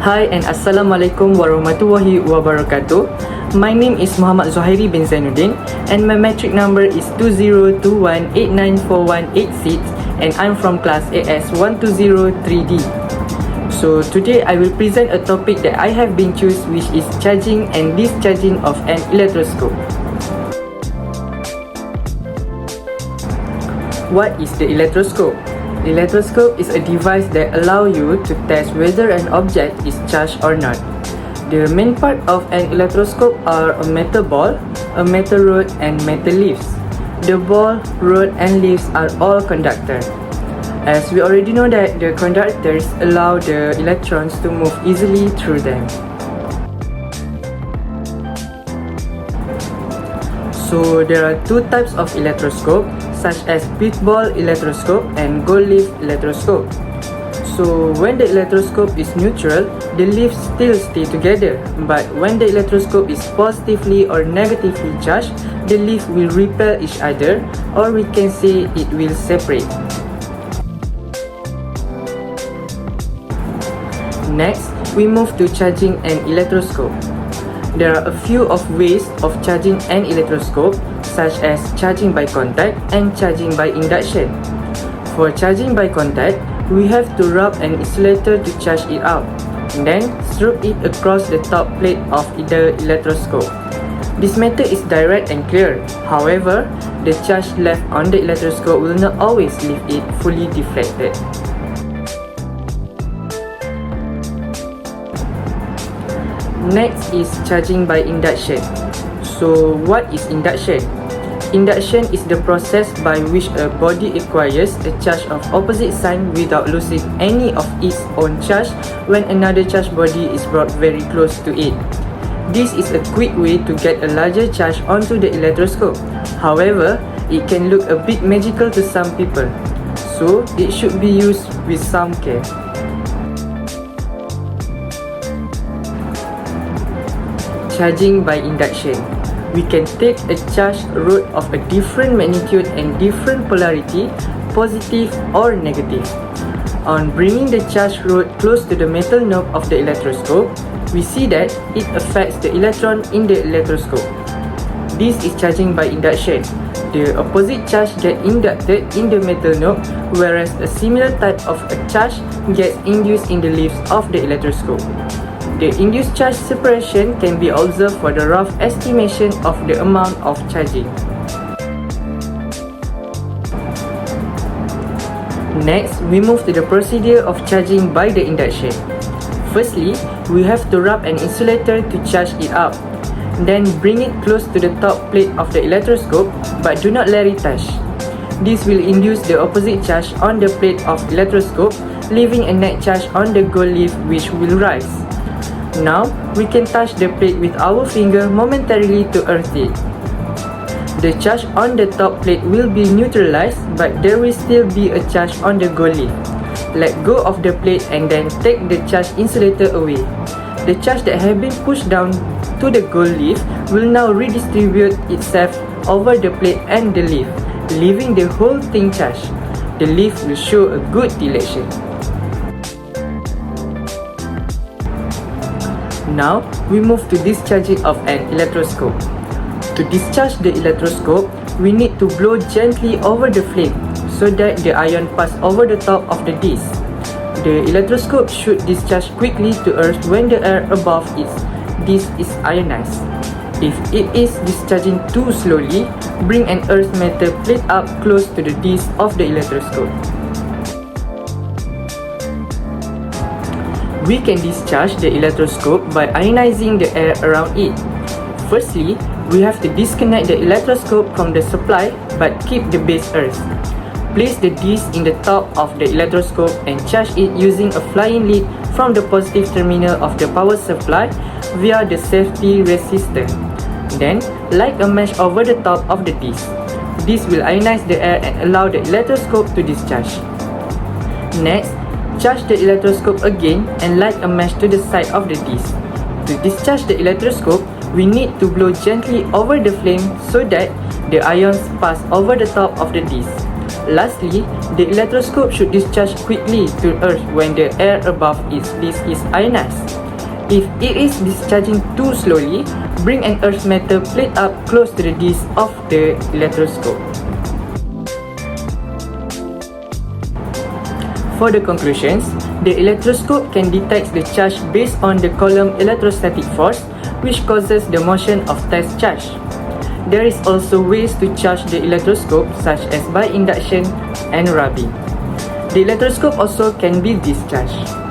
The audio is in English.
Hi and Assalamualaikum warahmatullahi wabarakatuh. My name is Muhammad Zuhairi bin Zainuddin and my metric number is 2021894186 and I'm from class AS1203D. So today I will present a topic that I have been chosen, which is charging and discharging of an electroscope. What is the electroscope? The electroscope is a device that allows you to test whether an object is charged or not. The main part of an electroscope are a metal ball, a metal rod and metal leaves. The ball, rod and leaves are all conductors. As we already know that the conductors allow the electrons to move easily through them. So there are two types of electroscope, such as pith ball electroscope and gold leaf electroscope. So when the electroscope is neutral, the leaves still stay together, but when the electroscope is positively or negatively charged, the leaf will repel each other, or we can say it will separate. Next, we move to charging an electroscope. There are a few of ways of charging an electroscope, such as charging by contact and charging by induction. For charging by contact, we have to rub an insulator to charge it out, then stroke it across the top plate of the electroscope. This method is direct and clear. However, the charge left on the electroscope will not always leave it fully deflected. Next is charging by induction. So what is induction? Induction is the process by which a body acquires a charge of opposite sign without losing any of its own charge when another charged body is brought very close to it. This is a quick way to get a larger charge onto the electroscope. However, it can look a bit magical to some people, so it should be used with some care. Charging by induction. We can take a charged rod of a different magnitude and different polarity, positive or negative. On bringing the charged rod close to the metal knob of the electroscope, we see that it affects the electron in the electroscope. This is charging by induction. The opposite charge gets inducted in the metal knob, whereas a similar type of a charge gets induced in the leaves of the electroscope. The induced charge separation can be observed for the rough estimation of the amount of charging. Next, we move to the procedure of charging by the induction. Firstly, we have to rub an insulator to charge it up. Then bring it close to the top plate of the electroscope, but do not let it touch. This will induce the opposite charge on the plate of electroscope, leaving a net charge on the gold leaf which will rise. Now, we can touch the plate with our finger momentarily to earth it. The charge on the top plate will be neutralized, but there will still be a charge on the gold leaf. Let go of the plate and then take the charged insulator away. The charge that has been pushed down to the gold leaf will now redistribute itself over the plate and the leaf, leaving the whole thing charged. The leaf will show a good deflection. Now, we move to discharging of an electroscope. To discharge the electroscope, we need to blow gently over the flame so that the ion pass over the top of the disc. The electroscope should discharge quickly to earth when the air above its disc is ionized. If it is discharging too slowly, bring an earth metal plate up close to the disc of the electroscope. We can discharge the electroscope by ionizing the air around it. Firstly, we have to disconnect the electroscope from the supply but keep the base earth. Place the disc in the top of the electroscope and charge it using a flying lead from the positive terminal of the power supply via the safety resistor. Then, light a match over the top of the disc. This will ionize the air and allow the electroscope to discharge. Next, charge the electroscope again and light a match to the side of the disc. To discharge the electroscope, we need to blow gently over the flame so that the ions pass over the top of the disc. Lastly, the electroscope should discharge quickly to Earth when the air above its disk is ionized. If it is discharging too slowly, bring an earth metal plate up close to the disk of the electroscope. For the conclusions, the electroscope can detect the charge based on the column electrostatic force, which causes the motion of test charge. There is also ways to charge the electroscope such as by induction and rubbing. The electroscope also can be discharged.